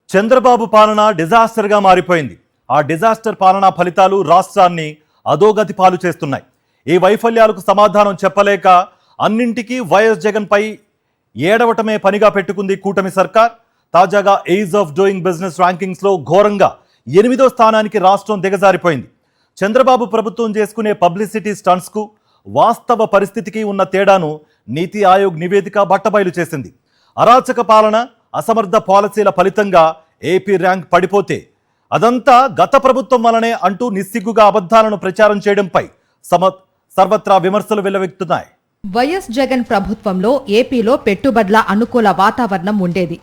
చంద్రబాబు పాలన డిజాస్టర్గా మారిపోయింది. ఆ డిజాస్టర్ పాలనా ఫలితాలు రాష్ట్రాన్ని అధోగతి పాలు చేస్తున్నాయి. ఈ వైఫల్యాలకు సమాధానం చెప్పలేక అన్నింటికీ వైఎస్ జగన్పై ఏడవటమే పనిగా పెట్టుకుంది కూటమి సర్కార్. తాజాగా ఈజ్ ఆఫ్ డూయింగ్ బిజినెస్ ర్యాంకింగ్స్లో ఘోరంగా 8వ స్థానానికి రాష్ట్రం దిగజారిపోయింది. చంద్రబాబు ప్రభుత్వం చేసుకునే పబ్లిసిటీ స్టంట్స్కు వాస్తవ పరిస్థితికి ఉన్న తేడాను నీతి ఆయోగ్ నివేదిక బట్టబయలు చేసింది. అరాచక పాలన, అసమర్థ పాలసీల ఫలితంగా ఏపీ ర్యాంక్ పడిపోతే అదంతా గత ప్రభుత్వం వలనే అంటూ నిస్సిగ్గుగా అబద్ధాలను ప్రచారం చేయడంపై సర్వత్రా విమర్శలు వెల్లువెత్తుతున్నాయి. వైఎస్ జగన్ ప్రభుత్వంలో ఏపీలో పెట్టుబడుల అనుకూల వాతావరణం ఉండేది.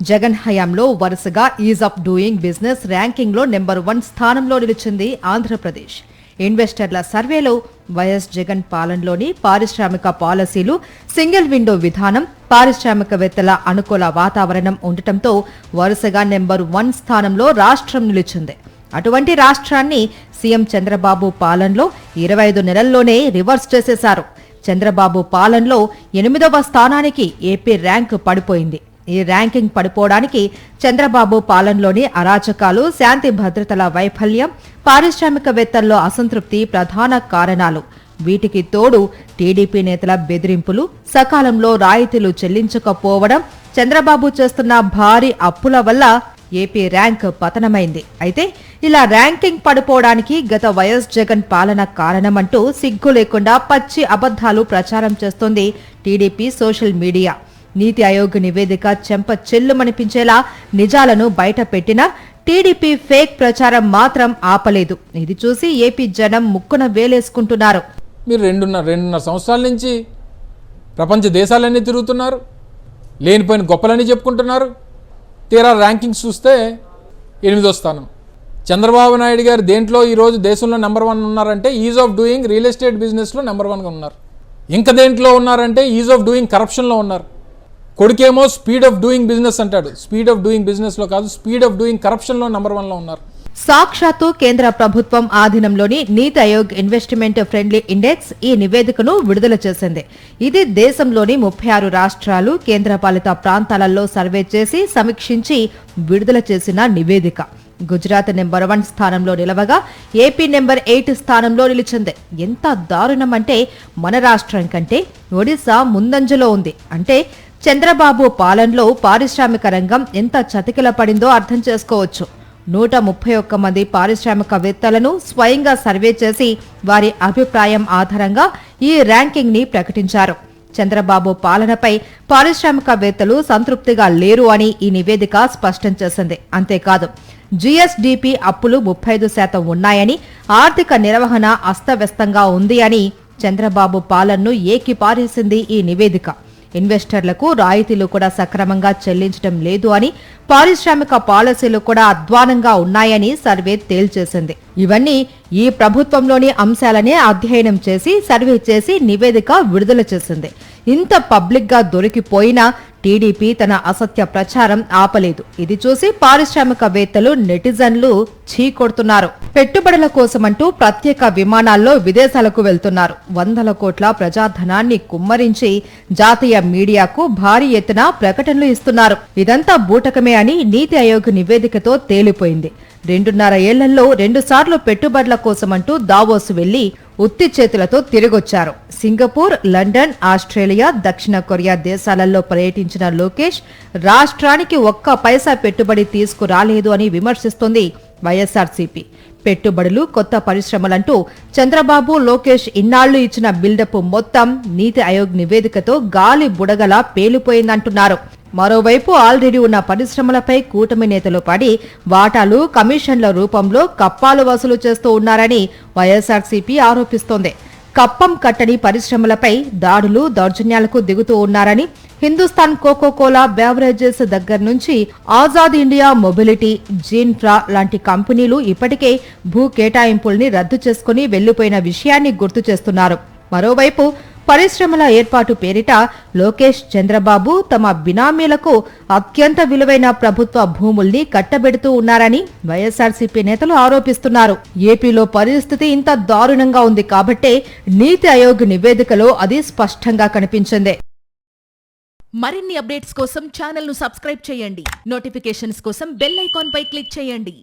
జగన్ హయాంలో వరుసగా ఈజ్ ఆఫ్ డూయింగ్ బిజినెస్ ర్యాంకింగ్లో నెంబర్ 1 స్థానంలో నిలిచింది ఆంధ్రప్రదేశ్. ఇన్వెస్టర్ల సర్వేలో వైఎస్ జగన్ పాలనలోని పారిశ్రామిక పాలసీలు, సింగిల్ విండో విధానం, పారిశ్రామికవేత్తల అనుకూల వాతావరణం ఉండటంతో వరుసగా నెంబర్ 1 స్థానంలో రాష్ట్రం నిలిచింది. అటువంటి రాష్ట్రాన్ని సీఎం చంద్రబాబు పాలనలో 25 నెలల్లోనే రివర్స్ చేసేశారు. చంద్రబాబు పాలనలో 8వ స్థానానికి ఏపీ ర్యాంక్ పడిపోయింది. ఈ ర్యాంకింగ్ పడిపోవడానికి చంద్రబాబు పాలనలోని అరాచకాలు, శాంతి భద్రతల వైఫల్యం, పారిశ్రామికవేత్తల్లో అసంతృప్తి ప్రధాన కారణాలు. వీటికి తోడు టీడీపీ నేతల బెదిరింపులు, సకాలంలో రాయితీలు చెల్లించకపోవడం, చంద్రబాబు చేస్తున్న భారీ అప్పుల వల్ల ఏపీ ర్యాంక్ పతనమైంది. అయితే ఇలా ర్యాంకింగ్ పడిపోవడానికి గత వైఎస్ జగన్ పాలన కారణమంటూ సిగ్గు లేకుండా పచ్చి అబద్ధాలు ప్రచారం చేస్తోంది టీడీపీ సోషల్ మీడియా. నీతి ఆయోగ్ నివేదిక చెంప చెల్లుమనిపించేలా నిజాలను బయట పెట్టినా టీడీపీ ఫేక్ ప్రచారం మాత్రం ఆపలేదు. ఇది చూసి ఏపీ జనం ముక్కున వేలేసుకుంటున్నారు. మీరు రెండున్నర సంవత్సరాల నుంచి ప్రపంచ దేశాలన్నీ తిరుగుతున్నారు, లేనిపోయిన గొప్పలన్నీ చెప్పుకుంటున్నారు. తీరా ర్యాంకింగ్స్ చూస్తే 8వ స్థానం. చంద్రబాబు నాయుడు గారు దేంట్లో ఈరోజు దేశంలో నెంబర్ 1 ఉన్నారంటే is of doing real estate బిజినెస్లో నెంబర్ 1గా ఉన్నారు. ఇంకా దేంట్లో ఉన్నారంటే ఈజ్ ఆఫ్ డూయింగ్ కరప్షన్లో ఉన్నారు. కొడుకేమో స్పీడ్ ఆఫ్ డూయింగ్ బిజినెస్ అంటాడు. స్పీడ్ ఆఫ్ డూయింగ్ బిజినెస్లో కాదు, స్పీడ్ ఆఫ్ డూయింగ్ కరప్షన్లో నెంబర్ 1లో ఉన్నారు. సాక్షాత్తు కేంద్ర ప్రభుత్వం ఆధీనంలోని నీతి ఆయోగ్ ఇన్వెస్ట్మెంట్ ఫ్రెండ్లీ ఇండెక్స్ ఈ నివేదికను విడుదల చేసింది. ఇది దేశంలోని 36 రాష్ట్రాలు, కేంద్రపాలిత ప్రాంతాలలో సర్వే చేసి సమీక్షించి విడుదల చేసిన నివేదిక. గుజరాత్ నెంబర్ 1 స్థానంలో నిలవగా ఏపీ నెంబర్ 8 స్థానంలో నిలిచింది. ఎంత దారుణం అంటే మన రాష్ట్రం కంటే ఒడిశా ముందంజలో ఉంది. అంటే చంద్రబాబు పాలనలో పారిశ్రామిక రంగం ఎంత చతికిల పడిందో అర్థం చేసుకోవచ్చు. 131 మంది పారిశ్రామికవేత్తలను స్వయంగా సర్వే చేసి వారి అభిప్రాయం ఆధారంగా ఈ ర్యాంకింగ్ ని ప్రకటించారు. చంద్రబాబు పాలనపై పారిశ్రామికవేత్తలు సంతృప్తిగా లేరు అని ఈ నివేదిక స్పష్టం చేసింది. అంతేకాదు, జీఎస్డీపీ అప్పులు 35% ఉన్నాయని, ఆర్థిక నిర్వహణ అస్తవ్యస్తంగా ఉంది అని చంద్రబాబు పాలనను ఏకిపారేసింది ఈ నివేదిక. ఇన్వెస్టర్లకు రాయితీలు కూడా సక్రమంగా చెల్లించడం లేదు అని, పారిశ్రామిక పాలసీలు కూడా అధ్వానంగా ఉన్నాయని సర్వే తేల్చేసింది. ఇవన్నీ ఈ ప్రభుత్వంలోని అంశాలనే అధ్యయనం చేసి సర్వే చేసి నివేదిక విడుదల చేసింది. ఇంత పబ్లిక్ గా దొరికిపోయినా టీడీపీ తన అసత్య ప్రచారం ఆపలేదు. ఇది చూసి పారిశ్రామికవేత్తలు, నెటిజన్లు చీకొడుతున్నారు. పెట్టుబడుల కోసమంటూ ప్రత్యేక విమానాల్లో విదేశాలకు వెళ్తున్నారు. 100 కోట్ల ప్రజాధనాన్ని కుమ్మరించి జాతీయ మీడియాకు భారీ ఎత్తున ప్రకటనలు ఇస్తున్నారు. ఇదంతా బూటకమే అని నీతి ఆయోగ్ నివేదికతో తేలిపోయింది. 2.5 ఏళ్లలో 2 సార్లు పెట్టుబడుల కోసమంటూ దావోస్ వెళ్లి ఉత్తి చేతులతో తిరిగొచ్చారు. సింగపూర్, లండన్, ఆస్ట్రేలియా, దక్షిణ కొరియా దేశాలలో పర్యటించిన లోకేష్ రాష్ట్రానికి ఒక్క పైసా పెట్టుబడి తీసుకురాలేదు అని విమర్శిస్తోంది వైఎస్ఆర్సీపీ. పెట్టుబడులు, కొత్త పరిశ్రమలంటూ చంద్రబాబు, లోకేష్ ఇన్నాళ్లు ఇచ్చిన బిల్డప్ మొత్తం నీతి ఆయోగ్ నివేదికతో గాలి బుడగలా పేలిపోయిందంటున్నారు. మరోవైపు ఆల్రెడీ ఉన్న పరిశ్రమలపై కూటమి నేతలు పడి వాటాలు, కమిషన్ల రూపంలో కప్పాలు వసూలు చేస్తూ ఉన్నారని వైఎస్ఆర్సీపీ ఆరోపిస్తోంది. కప్పం కట్టని పరిశ్రమలపై దాడులు, దౌర్జన్యాలకు దిగుతూ ఉన్నారని, హిందుస్థాన్ కోకోకోలా బెవరేజెస్ దగ్గర నుంచి ఆజాద్ ఇండియా మొబిలిటీ, జీన్ఫ్రా లాంటి కంపెనీలు ఇప్పటికే భూ కేటాయింపుల్ని రద్దు చేసుకుని వెళ్లిపోయిన విషయాన్ని గుర్తు చేస్తున్నారు. మరోవైపు పరిశ్రమల ఏర్పాటు పేరిట లోకేష్, చంద్రబాబు తమ బినామీలకు అత్యంత విలువైన ప్రభుత్వ భూముల్ని కట్టబెడుతూ ఉన్నారని వైఎస్ఆర్సీపీ నేతలు ఆరోపిస్తున్నారు. ఏపీలో పరిస్థితి ఇంత దారుణంగా ఉంది కాబట్టే నీతి ఆయోగ్ నివేదికలో అది స్పష్టంగా కనిపించింది. మరిన్ని అప్డేట్స్ కోసం ఛానల్ ను సబ్స్క్రైబ్ చేయండి. నోటిఫికేషన్స్ కోసం బెల్ ఐకాన్ పై క్లిక్ చేయండి.